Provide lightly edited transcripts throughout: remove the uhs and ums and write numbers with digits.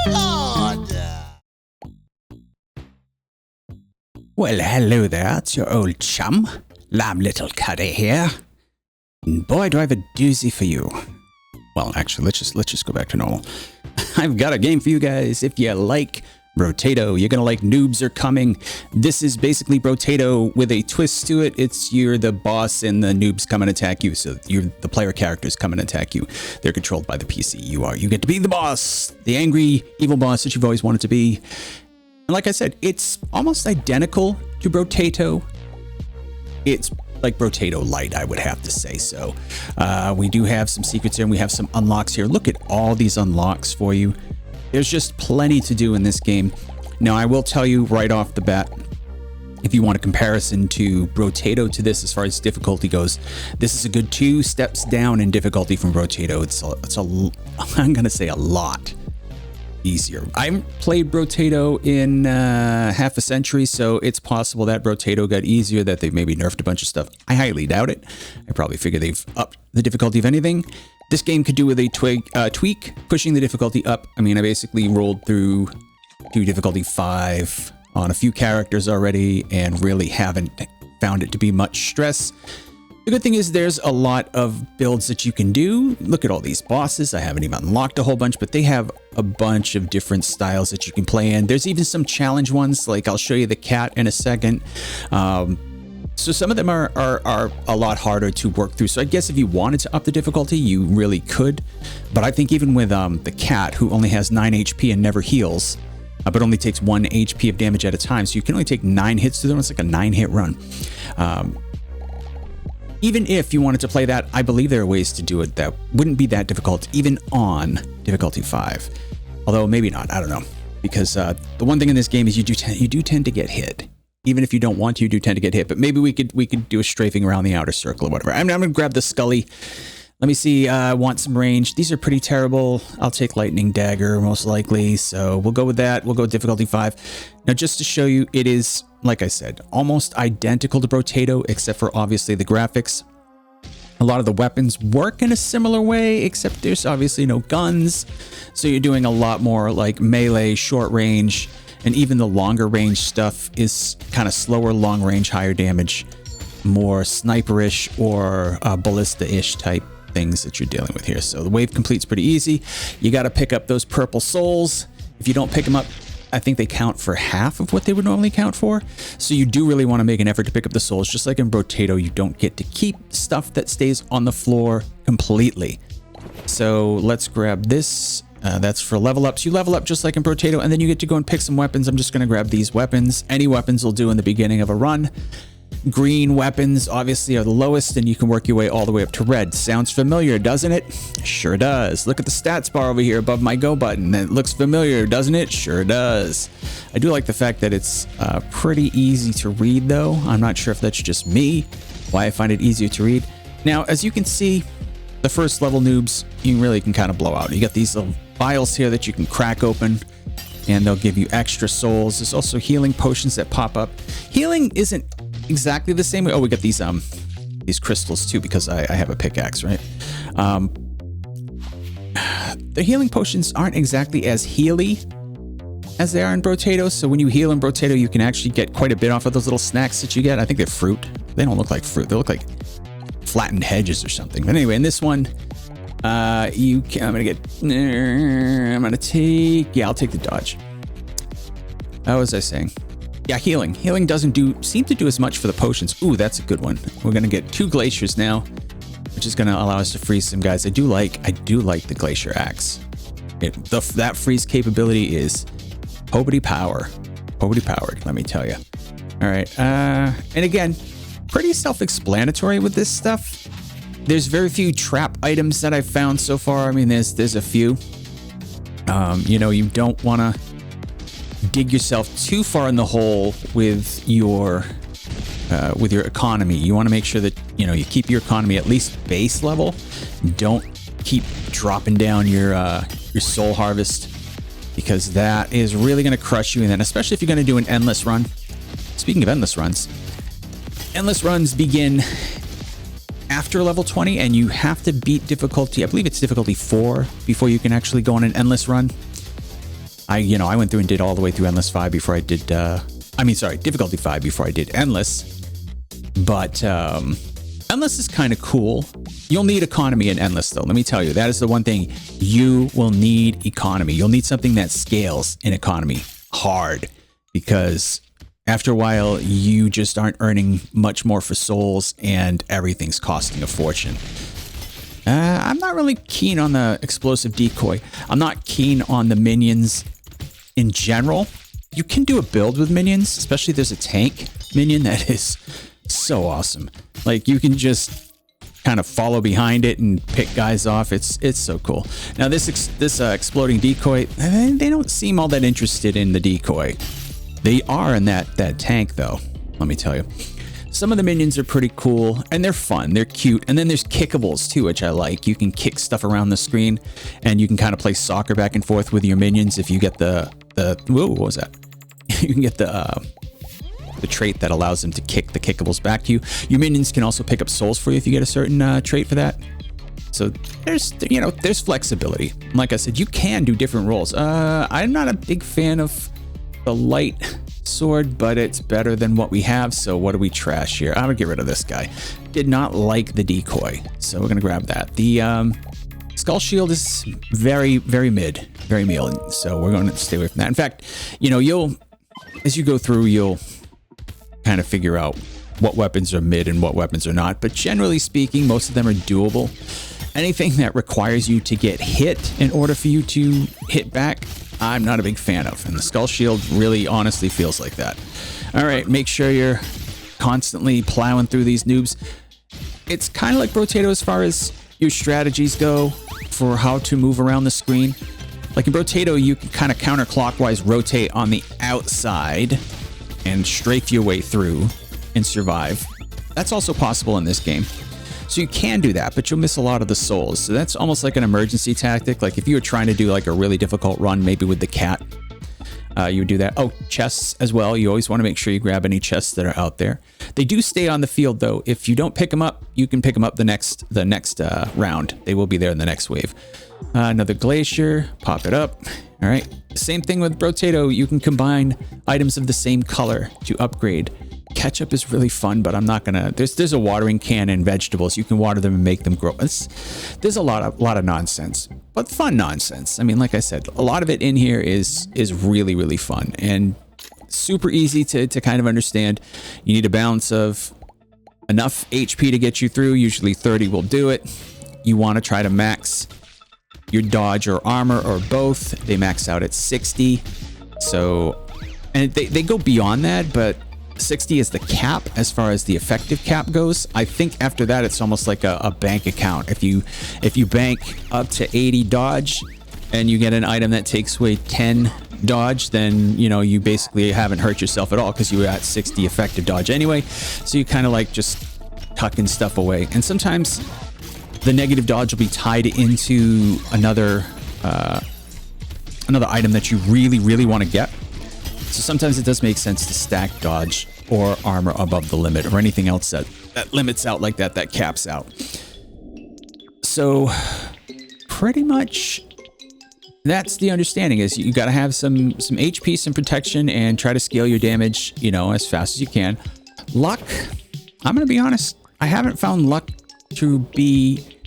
Lord! Well, hello there, it's your old chum, Lamb Little Cuddy here. And boy, do I have a doozy for you. Well, actually, let's just go back to normal. I've got a game for you guys. If you like Brotato, you're gonna like Noobs Are Coming. This is basically Brotato with a twist to it. It's you're the boss and the noobs come and attack you. So the player characters come and attack you. They're controlled by the PC. You get to be the boss, the angry, evil boss that you've always wanted to be. And like I said, it's almost identical to Brotato. It's like Brotato Light, I would have to say. So we do have some secrets here and we have some unlocks here. Look at all these unlocks for you. There's just plenty to do in this game. Now, I will tell you right off the bat, if you want a comparison to Brotato to this as far as difficulty goes, this is a good 2 steps down in difficulty from Brotato. I'm going to say a lot easier. I played Brotato in half a century, so it's possible that Brotato got easier, that they've maybe nerfed a bunch of stuff. I highly doubt it. I probably figure they've upped the difficulty of anything. This game could do with a tweak, pushing the difficulty up. I mean, I basically rolled through to difficulty 5 on a few characters already and really haven't found it to be much stress. The good thing is there's a lot of builds that you can do. Look at all these bosses. I haven't even unlocked a whole bunch, but they have a bunch of different styles that you can play in. There's even some challenge ones, like I'll show you the cat in a second. So some of them are a lot harder to work through. So I guess if you wanted to up the difficulty, you really could. But I think even with the cat, who only has 9 HP and never heals, but only takes 1 HP of damage at a time, so you can only take 9 hits to them. It's like a 9-hit run. Even if you wanted to play that, I believe there are ways to do it that wouldn't be that difficult, even on difficulty 5. Although maybe not, I don't know. Because the one thing in this game is you do tend to get hit. Even if you don't want to, you do tend to get hit. But maybe we could do a strafing around the outer circle or whatever. I'm going to grab the Scully. Let me see. I want some range. These are pretty terrible. I'll take Lightning Dagger most likely. So we'll go with that. We'll go with difficulty 5. Now, just to show you, it is, like I said, almost identical to Brotato, except for obviously the graphics. A lot of the weapons work in a similar way, except there's obviously no guns. So you're doing a lot more like melee, short range, and even the longer range stuff is kind of slower, long range, higher damage, more sniperish or ballista-ish type things that you're dealing with here. So the wave complete's pretty easy. You got to pick up those purple souls. If you don't pick them up, I think they count for half of what they would normally count for. So you do really want to make an effort to pick up the souls. Just like in Brotato, you don't get to keep stuff that stays on the floor completely. So let's grab this. That's for level ups. You level up just like in Brotato, and then you get to go and pick some weapons. I'm just going to grab these weapons. Any weapons will do in the beginning of a run. Green weapons obviously are the lowest, and you can work your way all the way up to red. Sounds familiar, doesn't it? Sure does. Look at the stats bar over here above my go button. It looks familiar, doesn't it? Sure does. I do like the fact that it's pretty easy to read, though. I'm not sure if that's just me, why I find it easier to read. Now, as you can see, the first level noobs, you really can kind of blow out. You got these little vials here that you can crack open, and they'll give you extra souls. There's also healing potions that pop up. Healing isn't exactly the same way. Oh, we got these crystals too, because I have a pickaxe, right? The healing potions aren't exactly as healy as they are in Brotato. So when you heal in Brotato, you can actually get quite a bit off of those little snacks that you get. I think they're fruit. They don't look like fruit. They look like flattened hedges or something. But anyway, in this one, I'll take, I'll take the dodge. How was I saying? Yeah, healing. Healing doesn't seem to do as much for the potions. Ooh, that's a good one. We're going to get 2 glaciers now, which is going to allow us to freeze some guys. I do like the glacier axe. That freeze capability is Hobity powered, let me tell you. All right. And again, pretty self-explanatory with this stuff. There's very few trap items that I've found so far. I mean, there's a few. You don't want to dig yourself too far in the hole with your economy. You want to make sure that you keep your economy at least base level. Don't keep dropping down your soul harvest, because that is really going to crush you. And then especially if you're going to do an endless run. Speaking of endless runs begin after level 20, and you have to beat difficulty, I believe it's difficulty 4, before you can actually go on an endless run. I went through and did all the way through Endless 5 before I did, Difficulty 5 before I did Endless. But Endless is kind of cool. You'll need economy in Endless, though. Let me tell you, that is the one thing. You will need economy. You'll need something that scales in economy hard, because after a while, you just aren't earning much more for souls, and everything's costing a fortune. I'm not really keen on the explosive decoy. I'm not keen on the minions in general. You can do a build with minions, especially if there's a tank minion that is so awesome. Like, you can just kind of follow behind it and pick guys off. It's so cool. Now this exploding decoy, they don't seem all that interested in the decoy. They are in that tank, though. Let me tell you, some of the minions are pretty cool and they're fun. They're cute. And then there's kickables too, which I like. You can kick stuff around the screen, and you can kind of play soccer back and forth with your minions if you get the whoa, what was that? You can get the trait that allows them to kick the kickables back to you. Your minions can also pick up souls for you if you get a certain trait for that. So there's flexibility. Like I said, you can do different roles. I'm not a big fan of the light sword, but it's better than what we have. So what do we trash here? I'm gonna get rid of this guy. Did not like the decoy, so we're gonna grab that. The skull shield is very, very mid, very meal. So we're going to stay away from that. In fact, as you go through, you'll kind of figure out what weapons are mid and what weapons are not. But generally speaking, most of them are doable. Anything that requires you to get hit in order for you to hit back, I'm not a big fan of. And the skull shield really honestly feels like that. All right, make sure you're constantly plowing through these noobs. It's kind of like Brotato as far as your strategies go for how to move around the screen. Like in Brotato, you can kind of counterclockwise rotate on the outside and strafe your way through and survive. That's also possible in this game. So you can do that, but you'll miss a lot of the souls. So that's almost like an emergency tactic. Like if you were trying to do like a really difficult run, maybe with the cat, you would do that. Oh, chests as well. You always want to make sure you grab any chests that are out there. They do stay on the field though. If you don't pick them up, you can pick them up the next round. They will be there in the next wave. Another glacier, pop it up. All right. Same thing with Brotato. You can combine items of the same color to upgrade. Ketchup is really fun, but I'm not gonna. There's a watering can and vegetables. You can water them and make them grow. There's a lot of nonsense, but fun nonsense. I mean, like I said, a lot of it in here is really, really fun and super easy to kind of understand. You need a balance of enough HP to get you through. Usually 30 will do it. You want to try to max your dodge or armor or both. They max out at 60. So, and they go beyond that, but 60 is the cap as far as the effective cap goes. I think after that, it's almost like a bank account. If you bank up to 80 dodge and you get an item that takes away 10 dodge, then you basically haven't hurt yourself at all because you were at 60 effective dodge anyway. So you kind of like just tucking stuff away. And sometimes the negative dodge will be tied into another item that you really, really want to get. So sometimes it does make sense to stack dodge or armor above the limit or anything else that limits out like that caps out. So pretty much that's the understanding, is you got to have some HP, some protection, and try to scale your damage, as fast as you can. Luck, I'm going to be honest, I haven't found luck to be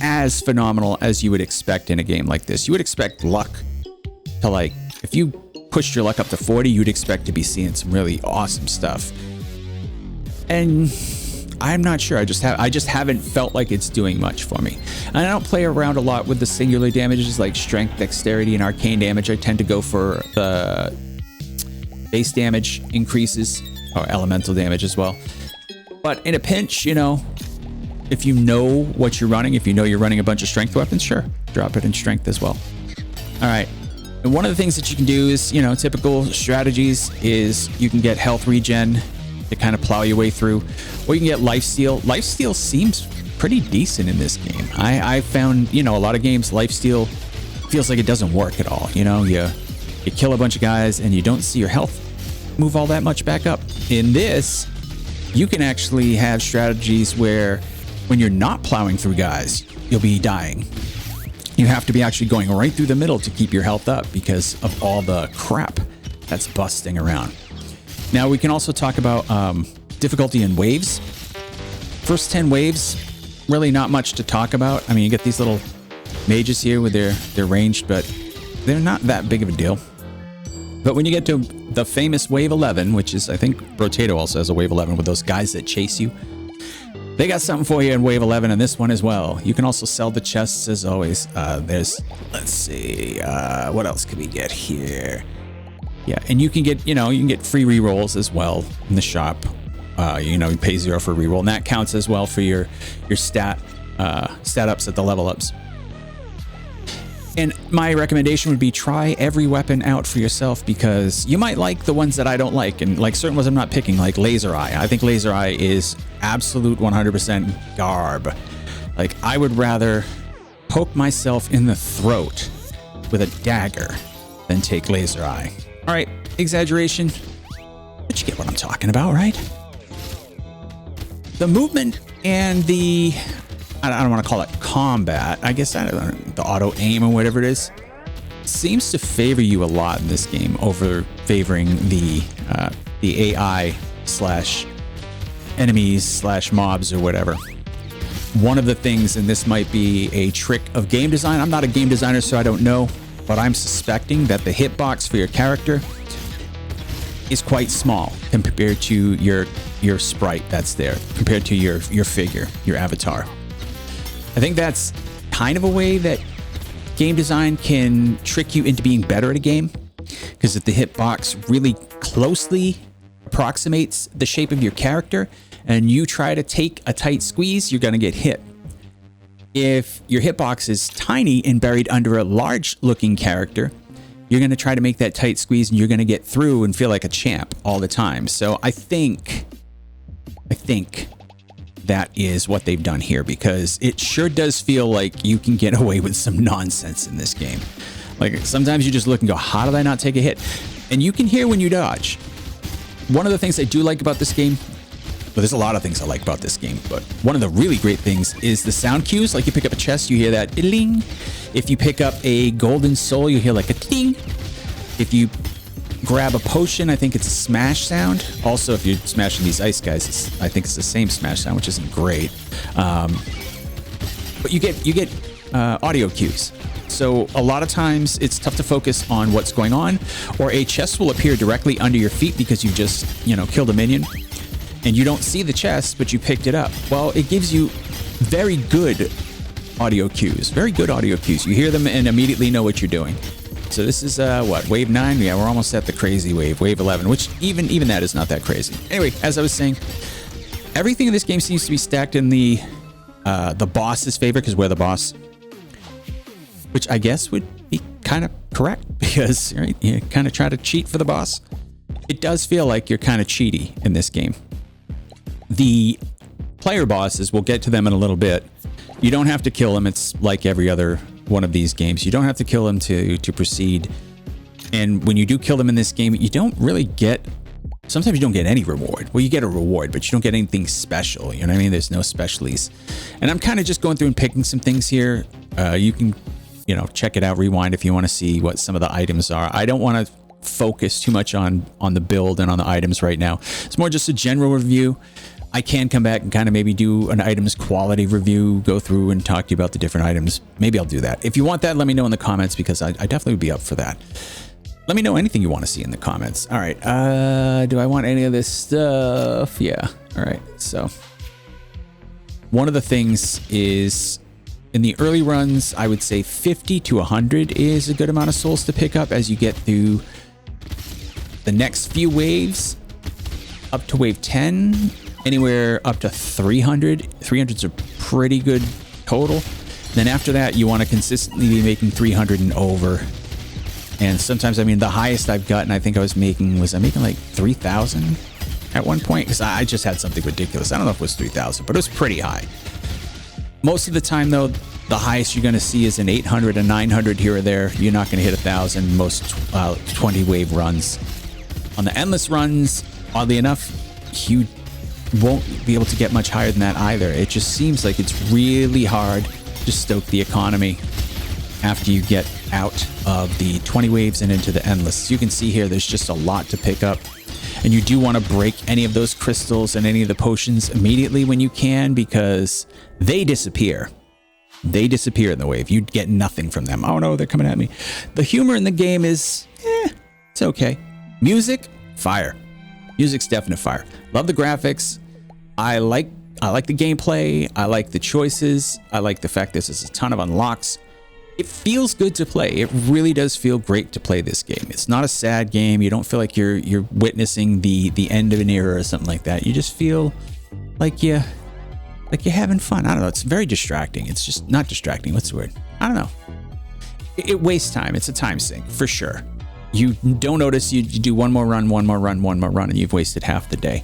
as phenomenal as you would expect in a game like this. You would expect luck to, like, if you pushed your luck up to 40, you'd expect to be seeing some really awesome stuff. And I'm not sure. I just haven't felt like it's doing much for me. And I don't play around a lot with the singular damages like strength, dexterity, and arcane damage. I tend to go for the base damage increases, or elemental damage as well. But in a pinch, if you know what you're running, if you know you're running a bunch of strength weapons, sure, drop it in strength as well. All right. And one of the things that you can do is, typical strategies is you can get health regen to kind of plow your way through, or you can get lifesteal. Lifesteal seems pretty decent in this game. I found, a lot of games, lifesteal feels like it doesn't work at all. You kill a bunch of guys and you don't see your health move all that much back up. In this, you can actually have strategies where when you're not plowing through guys, you'll be dying. You have to be actually going right through the middle to keep your health up because of all the crap that's busting around. Now we can also talk about difficulty in waves. First 10 waves, really not much to talk about. I mean, you get these little mages here with their ranged, but they're not that big of a deal. But when you get to the famous wave 11, which is, I think Brotato also has a wave 11 with those guys that chase you. They got something for you in wave 11 and this one as well. You can also sell the chests as always. Let's see, what else can we get here? Yeah, and you can get, you can get free rerolls as well in the shop. You pay 0 for reroll, and that counts as well for your stat ups at the level ups. And my recommendation would be try every weapon out for yourself, because you might like the ones that I don't like, and like certain ones I'm not picking, like Laser Eye. I think Laser Eye is absolute 100% garb. Like, I would rather poke myself in the throat with a dagger than take Laser Eye. All right, exaggeration, but you get what I'm talking about, right? The movement and the, I don't want to call it combat, I guess the auto aim or whatever it is, seems to favor you a lot in this game over favoring the AI slash enemies slash mobs or whatever. One of the things, and this might be a trick of game design, I'm not a game designer so I don't know, but I'm suspecting that the hitbox for your character is quite small compared to your sprite that's there, compared to your figure, your avatar. I think that's kind of a way that game design can trick you into being better at a game, because if the hitbox really closely approximates the shape of your character and you try to take a tight squeeze, you're going to get hit. If your hitbox is tiny and buried under a large looking character, you're going to try to make that tight squeeze and you're going to get through and feel like a champ all the time. So I think that is what they've done here, because it sure does feel like you can get away with some nonsense in this game. Like, sometimes you just look and go, how did I not take a hit? And you can hear when you dodge. One of the things I do like about this game, well, there's a lot of things I like about this game, but one of the really great things is the sound cues. Like, you pick up a chest, you hear that ding. If you pick up a golden soul, you hear like a ding. If you grab a potion, I think it's a smash sound. Also, if you're smashing these ice guys, I think it's the same smash sound, which isn't great. But you get audio cues. So a lot of times it's tough to focus on what's going on, or a chest will appear directly under your feet because you just, killed a minion and you don't see the chest, but you picked it up. Well, it gives you very good audio cues, You hear them and immediately know what you're doing. So this is what, wave 9? Yeah, we're almost at the crazy wave 11, which even that is not that crazy. Anyway, as I was saying, everything in this game seems to be stacked in the boss's favor, because we're the boss, which I guess would be kind of correct, because you kind of try to cheat for the boss. It does feel like you're kind of cheaty in this game. The player bosses, we'll get to them in a little bit. You don't have to kill them. It's like every other one of these games. You don't have to kill them to proceed. And when you do kill them in this game, you don't really get, sometimes you don't get any reward. Well, you get a reward, but you don't get anything special. You know what I mean? There's no specialies. And I'm kind of just going through and picking some things here. You can, check it out, rewind if you want to see what some of the items are. I don't want to focus too much on the build and on the items right now. It's more just a general review. I can come back and kind of maybe do an items quality review, go through and talk to you about the different items. Maybe I'll do that. If you want that, let me know in the comments, because I definitely would be up for that. Let me know anything you want to see in the comments. All right. Do I want any of this stuff? Yeah. All right. So one of the things is, in the early runs, I would say 50 to 100 is a good amount of souls to pick up. As you get through the next few waves, up to wave 10, anywhere up to 300. 300's a pretty good total. Then after that, you want to consistently be making 300 and over. And sometimes, the highest I've gotten, I think was I making like 3,000 at one point, because I just had something ridiculous. I don't know if it was 3,000, but it was pretty high. Most of the time, though, the highest you're going to see is an 800, a 900 here or there. You're not going to hit 1,000 most 20 wave runs. On the endless runs, oddly enough, you won't be able to get much higher than that either. It just seems like it's really hard to stoke the economy. after you get out of the 20 waves and into the endless. You can see here, there's just a lot to pick up. And you do want to break any of those crystals and any of the potions immediately when you can, because they disappear. They disappear in the wave. You get nothing from them. Oh no, they're coming at me. The humor in the game is, it's okay. Music, fire. Music's definite fire. Love the graphics. I like the gameplay. I like the choices. I like the fact there's a ton of unlocks. It feels good to play. It really does feel great to play this game. It's not a sad game. You don't feel like you're witnessing the end of an era or something like that. You just feel like you're having fun. I don't know. It's very distracting. It's just not distracting. What's the word? I don't know. It wastes time. It's a time sink for sure. You don't notice you do one more run, and you've wasted half the day.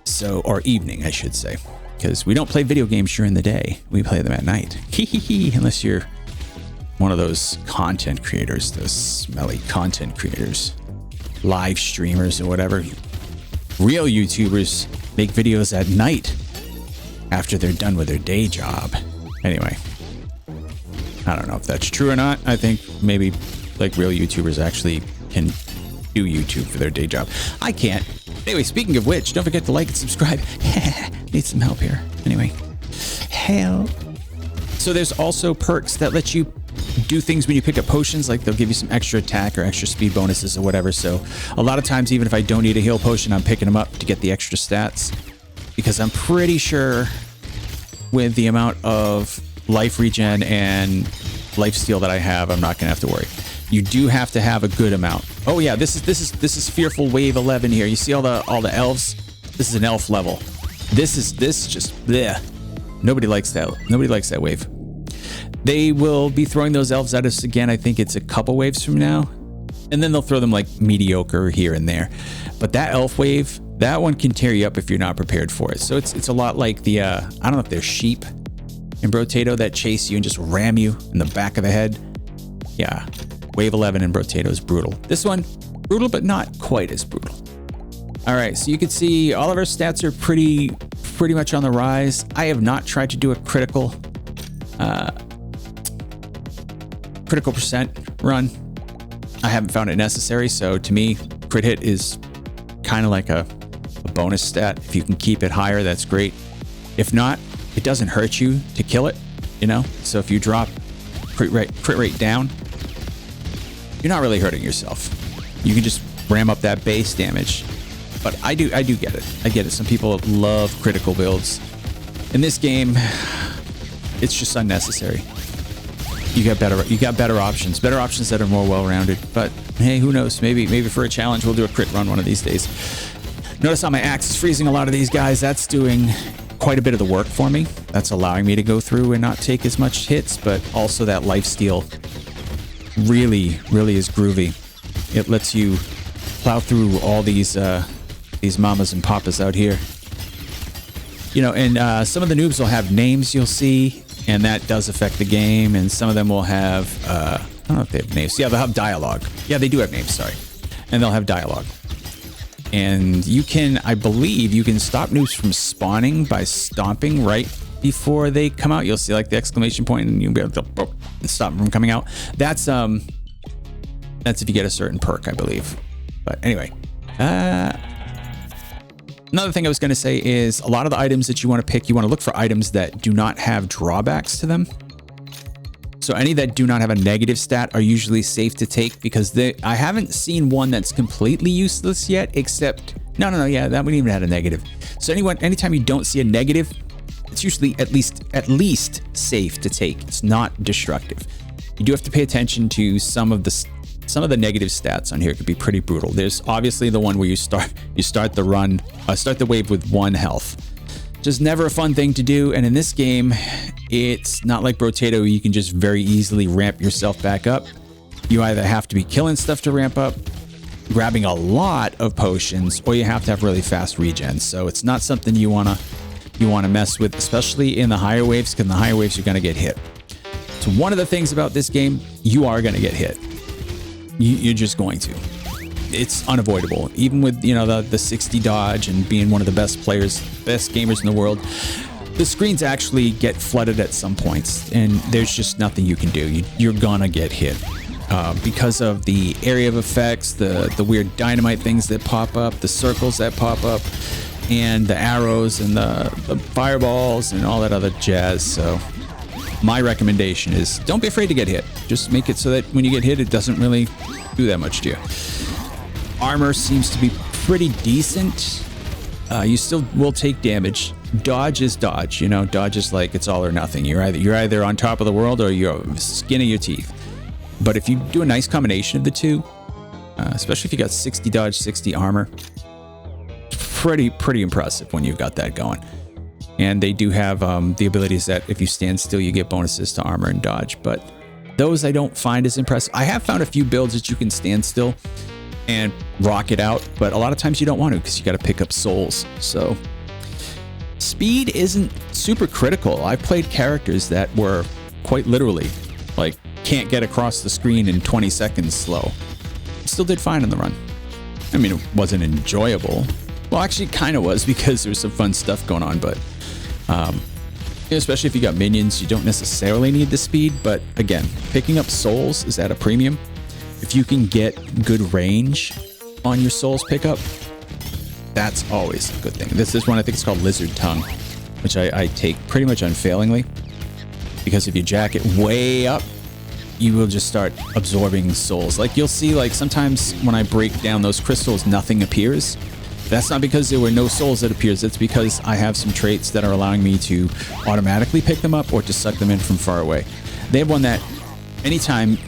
So, or evening, I should say, because we don't play video games during the day. We play them at night. Unless you're one of those content creators, those smelly content creators, live streamers or whatever. Real YouTubers make videos at night after they're done with their day job. Anyway, I don't know if that's true or not. I think maybe like real YouTubers actually can do YouTube for their day job. I can't. Anyway, speaking of which, don't forget to like and subscribe. Need some help here. Anyway, help. So there's also perks that let you do things when you pick up potions, like they'll give you some extra attack or extra speed bonuses or whatever. So a lot of times, even if I don't need a heal potion, I'm picking them up to get the extra stats, because I'm pretty sure with the amount of life regen and lifesteal that I have, I'm not gonna have to worry. You do have to have a good amount. Oh yeah, this is fearful wave 11 here. You see all the elves? This is an elf level. This just bleh. Nobody likes that. Nobody likes that wave. They will be throwing those elves at us again. I think it's a couple waves from now, and then they'll throw them like mediocre here and there. But that elf wave, that one can tear you up if you're not prepared for it. So it's a lot like the I don't know if they're sheep in Brotato that chase you and just ram you in the back of the head. Yeah. Wave 11 in Brotato is brutal. This one, brutal, but not quite as brutal. All right, so you can see all of our stats are pretty much on the rise. I have not tried to do a critical percent run. I haven't found it necessary. So to me, crit hit is kind of like a bonus stat. If you can keep it higher, that's great. If not, it doesn't hurt you to kill it, you know? So if you drop crit rate down, you're not really hurting yourself. You can just ram up that base damage. But I do get it. I get it. Some people love critical builds. In this game, it's just unnecessary. You got better options that are more well-rounded. But hey, who knows? Maybe for a challenge we'll do a crit run one of these days. Notice how my axe is freezing a lot of these guys. That's doing quite a bit of the work for me. That's allowing me to go through and not take as much hits, but also that lifesteal really is groovy. It lets you plow through all these mamas and papas out here. You know, and some of the noobs will have names you'll see, and that does affect the game. And some of them will have, I don't know if they have names. Yeah, they'll have dialogue. Yeah, they do have names, sorry. And they'll have dialogue. And you can, I believe, you can stop noobs from spawning by stomping right before they come out. You'll see like the exclamation point, and you'll be able to stop them from coming out. That's if you get a certain perk, I believe. But anyway, another thing I was going to say is a lot of the items that you want to pick, you want to look for items that do not have drawbacks to them. So any that do not have a negative stat are usually safe to take, because I haven't seen one that's completely useless yet, except, no, yeah, that wouldn't even have a negative. So anytime you don't see a negative, it's usually at least safe to take. It's not destructive. You do have to pay attention to some of the negative stats on here. It could be pretty brutal. There's obviously the one where you start the wave with 1 health. Just never a fun thing to do. And in this game, it's not like Brotato. You can just very easily ramp yourself back up. You either have to be killing stuff to ramp up, grabbing a lot of potions, or you have to have really fast regen. So it's not something you want to mess with, especially in the higher waves, because in the higher waves, you're going to get hit. So one of the things about this game, you are going to get hit. You're just going to. It's unavoidable. Even with, you know, the 60 dodge and being one of the best players, best gamers in the world, the screens actually get flooded at some points, and there's just nothing you can do. You're gonna get hit because of the area of effects, the weird dynamite things that pop up, the circles that pop up, and the arrows and the fireballs and all that other jazz. So my recommendation is don't be afraid to get hit. Just make it so that when you get hit, it doesn't really do that much to you. Armor seems to be pretty decent. You still will take damage. Dodge is dodge, you know. Dodge is like it's all or nothing. You're either on top of the world or you're skin of your teeth. But if you do a nice combination of the two, especially if you got 60 dodge, 60 armor, pretty impressive when you've got that going. And they do have the abilities that if you stand still, you get bonuses to armor and dodge. But those I don't find as impressive. I have found a few builds that you can stand still and rock it out, but a lot of times you don't want to because you got to pick up souls. So speed isn't super critical. I've played characters that were quite literally like can't get across the screen in 20 seconds slow. Still did fine in the run. I mean, it wasn't enjoyable. Well, actually, it kind of was because there was some fun stuff going on, but especially if you got minions, you don't necessarily need the speed. But again, picking up souls is at a premium. If you can get good range on your souls pickup, that's always a good thing. This is one I think it's called Lizard Tongue, which I take pretty much unfailingly, because if you jack it way up, you will just start absorbing souls. Like you'll see, like sometimes when I break down those crystals, nothing appears. That's not because there were no souls that appears. It's because I have some traits that are allowing me to automatically pick them up or to suck them in from far away. They have one that anytime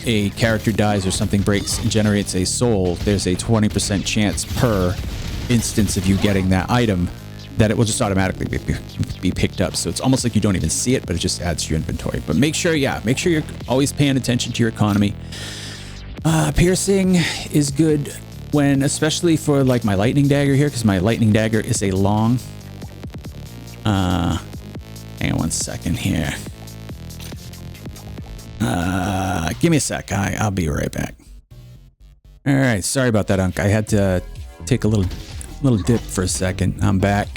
a character dies or something breaks and generates a soul, there's a 20% chance per instance of you getting that item that it will just automatically be picked up. So it's almost like you don't even see it, but it just adds to your inventory. But make sure you're always paying attention to your economy. Piercing is good when, especially for like my lightning dagger here, because my lightning dagger is a long. Hang on one second here. Give me a sec. I'll be right back. All right, sorry about that, Unk. I had to take a little dip for a second. I'm back.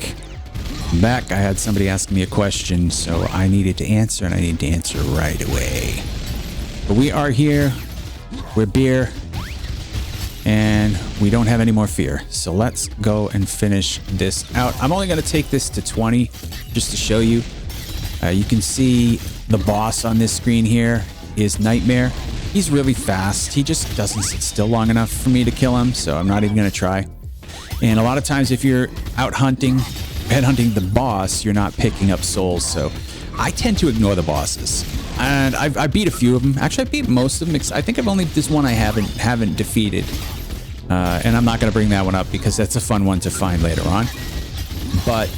I had somebody asking me a question, so I needed to answer, and I need to answer right away. But we are here. We're beer, and we don't have any more fear. So let's go and finish this out. I'm only going to take this to 20 just to show you. You can see the boss on this screen here is Nightmare. He's really fast. He just doesn't sit still long enough for me to kill him, so I'm not even going to try. And a lot of times if you're out headhunting the boss, you're not picking up souls, so I tend to ignore the bosses. And I beat a few of them. Actually, I beat most of them. I think I've only this one I haven't defeated. And I'm not going to bring that one up because that's a fun one to find later on. But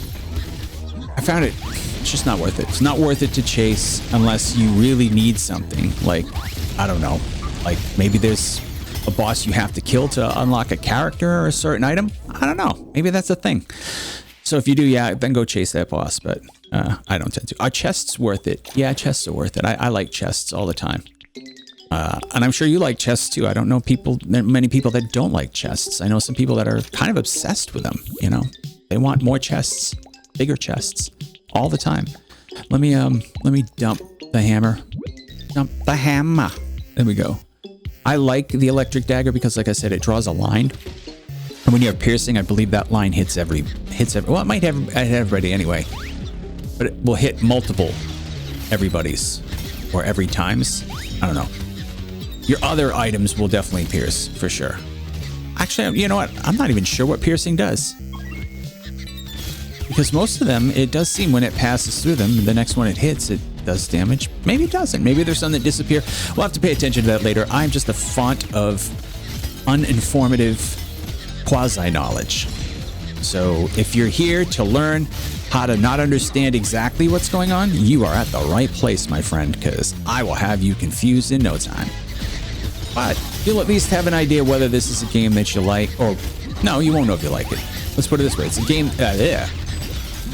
I found it's just not worth it. It's not worth it to chase unless you really need something. Like, I don't know, like maybe there's a boss you have to kill to unlock a character or a certain item. I don't know. Maybe that's a thing. So if you do, yeah, then go chase that boss. But I don't tend to. Are chests worth it? Yeah, chests are worth it. I like chests all the time. And I'm sure you like chests too. I don't know many people that don't like chests. I know some people that are kind of obsessed with them. You know, they want more chests, bigger chests, all the time. Let me dump the hammer. Dump the hammer. There we go. I like the electric dagger because, like I said, it draws a line. And when you have piercing, I believe that line hits every. Well, it might have everybody anyway, but it will hit multiple everybody's or every times. I don't know. Your other items will definitely pierce for sure. Actually, you know what? I'm not even sure what piercing does. Because most of them, it does seem when it passes through them, the next one it hits, it does damage. Maybe it doesn't. Maybe there's some that disappear. We'll have to pay attention to that later. I'm just a font of uninformative quasi-knowledge. So if you're here to learn how to not understand exactly what's going on, you are at the right place, my friend, because I will have you confused in no time. But you'll at least have an idea whether this is a game that you like, or no, you won't know if you like it. Let's put it this way. It's a game, yeah.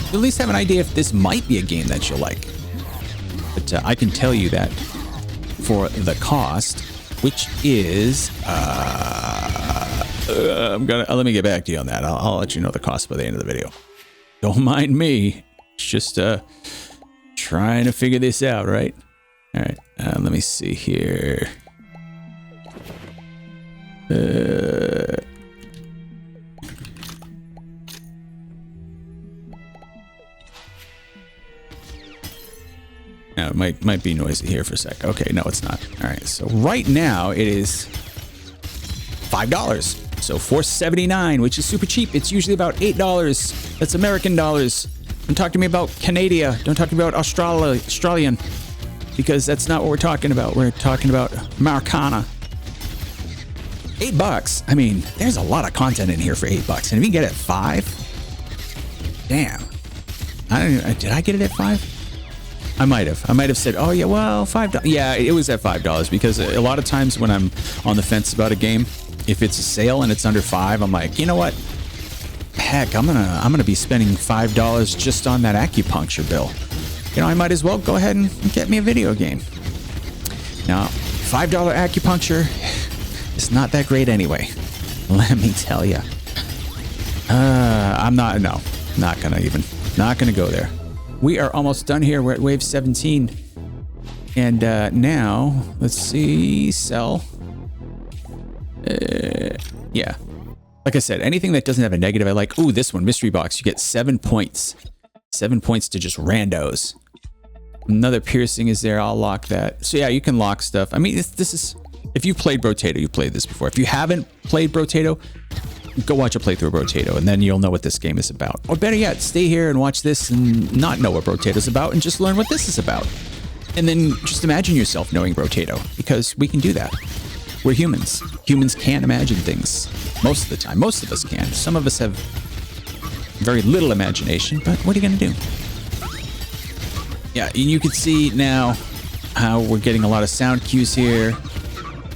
You'll at least have an idea if this might be a game that you'll like. But I can tell you that for the cost, which is, let me get back to you on that. I'll let you know the cost by the end of the video. Don't mind me. just trying to figure this out, right? All right, let me see here. It might be noisy here for a sec. Okay, no, it's not. All right, so right now it is $5. So $4.79, which is super cheap. It's usually about $8. That's American dollars. Don't talk to me about Canada. Don't talk to me about Australian, because that's not what we're talking about. We're talking about Americana. $8. I mean, there's a lot of content in here for $8. And if you get it at $5, damn. I don't even, did I get it at $5? I might have said, oh yeah, well, $5. Yeah, it was at $5, because a lot of times when I'm on the fence about a game, if it's a sale and it's under $5, I'm like, you know what? Heck, I'm gonna be spending $5 just on that acupuncture bill. You know, I might as well go ahead and get me a video game. Now, $5 acupuncture is not that great anyway. Let me tell you. I'm not gonna go there. We are almost done here. We're at wave 17. And now, let's see, sell. Yeah. Like I said, anything that doesn't have a negative, I like. Ooh, this one, mystery box. You get 7 points. 7 points to just randos. Another piercing is there. I'll lock that. So yeah, you can lock stuff. I mean, this is, if you played Brotato, you played this before. If you haven't played Brotato, go watch a playthrough of Brotato, and then you'll know what this game is about. Or better yet, stay here and watch this and not know what Brotato's about and just learn what this is about. And then just imagine yourself knowing Brotato, because we can do that. We're humans. Humans can imagine things. Most of the time. Most of us can. Some of us have very little imagination, but what are you going to do? Yeah, and you can see now how we're getting a lot of sound cues here.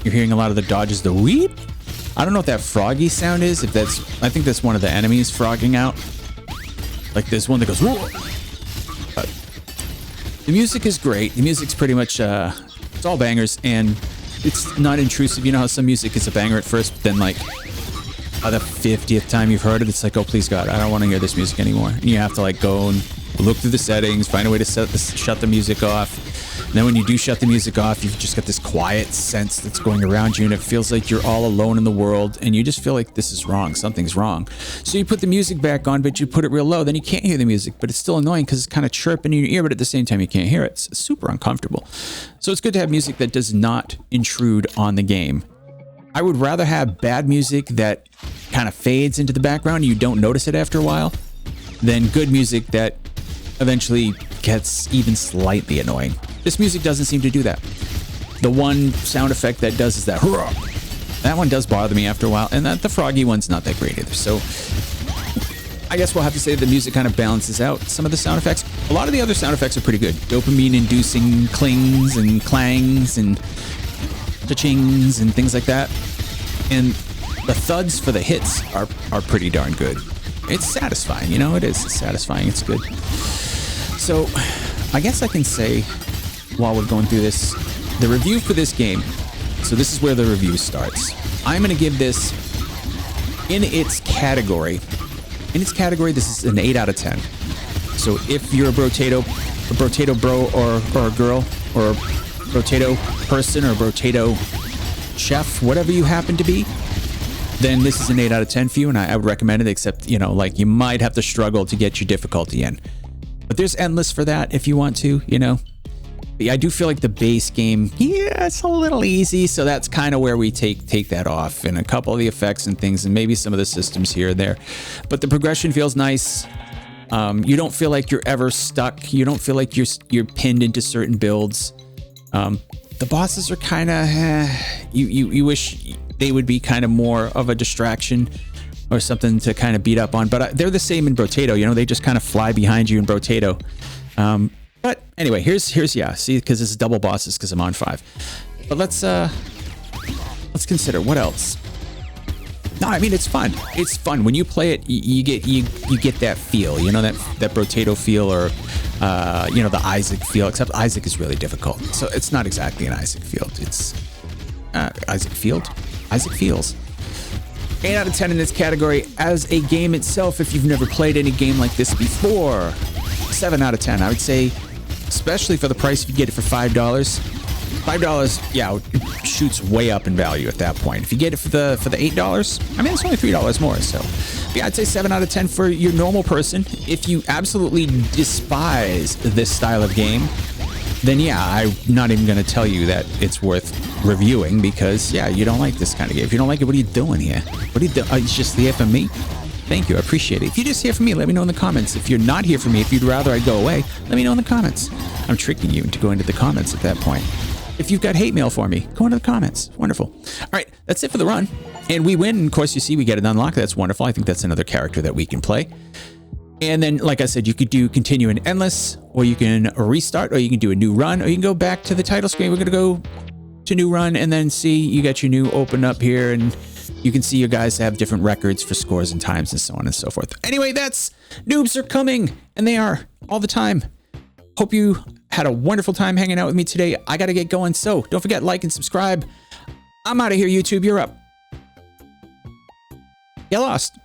You're hearing a lot of the dodges, the weep. I don't know what that froggy sound is. If that's, I think that's one of the enemies frogging out. Like there's one that goes, whoa. But the music is great. The music's pretty much, it's all bangers, and it's not intrusive. You know how some music is a banger at first, but then like by the 50th time you've heard it, it's like, oh, please God, I don't want to hear this music anymore. And you have to like go and look through the settings, find a way to shut the music off. And then when you do shut the music off, you've just got this quiet sense that's going around you, and it feels like you're all alone in the world, and you just feel like this is wrong, something's wrong. So you put the music back on, but you put it real low, then you can't hear the music, but it's still annoying because it's kind of chirping in your ear, but at the same time you can't hear it. It's super uncomfortable. So it's good to have music that does not intrude on the game. I would rather have bad music that kind of fades into the background and you don't notice it after a while than good music that eventually gets even slightly annoying. This music doesn't seem to do that. The one sound effect that does is that hurrah. That one does bother me after a while, and the froggy one's not that great either. So I guess we'll have to say the music kind of balances out some of the sound effects. A lot of the other sound effects are pretty good. Dopamine-inducing clings and clangs and cha-chings and things like that. And the thuds for the hits are pretty darn good. It's satisfying, you know, it is. It's satisfying, it's good. So I guess I can say, while we're going through this, the review for this game, so this is where the review starts. I'm going to give this, in its category, this is an 8 out of 10. So if you're a Brotato bro or a girl, or a Brotato person or a Brotato chef, whatever you happen to be, then this is an 8 out of 10 for you, and I would recommend it, except, you know, like you might have to struggle to get your difficulty in. But there's endless for that if you want to, you know. But I do feel like the base game, yeah, it's a little easy, so that's kind of where we take that off, and a couple of the effects and things, and maybe some of the systems here and there. But the progression feels nice. You don't feel like you're ever stuck. You don't feel like you're pinned into certain builds. The bosses are kind of, you wish they would be kind of more of a distraction or something to kind of beat up on, but they're the same in Brotato, you know, they just kind of fly behind you in Brotato. But anyway, here's yeah, see, because this is double bosses because I'm on 5. But let's consider what else. No, I mean, it's fun. It's fun when you play it. You get that feel, you know, that Brotato feel, or you know, the Isaac feel. Except Isaac is really difficult, so it's not exactly an Isaac field. It's Isaac field. Isaac feels. 8 out of 10 in this category. As a game itself, if you've never played any game like this before, 7 out of 10. I would say, especially for the price, if you get it for $5. $5, yeah, it shoots way up in value at that point. If you get it for the $8, I mean, it's only $3 more. So, yeah, I'd say 7 out of 10 for your normal person. If you absolutely despise this style of game, then yeah, I'm not even going to tell you that it's worth reviewing because, yeah, you don't like this kind of game. If you don't like it, what are you doing here? What are you doing? It's just here for me? Thank you. I appreciate it. If you're just here for me, let me know in the comments. If you're not here for me, if you'd rather I go away, let me know in the comments. I'm tricking you into going to the comments at that point. If you've got hate mail for me, go into the comments. Wonderful. All right, that's it for the run. And we win. Of course, you see we get it unlocked. That's wonderful. I think that's another character that we can play. And then, like I said, you could do continue in endless, or you can restart, or you can do a new run, or you can go back to the title screen. We're going to go to new run and then see you got your new open up here, and you can see your guys have different records for scores and times and so on and so forth. Anyway, that's Noobs Are Coming, and they are all the time. Hope you had a wonderful time hanging out with me today. I got to get going, so don't forget, like and subscribe. I'm out of here, YouTube. You're up. You lost.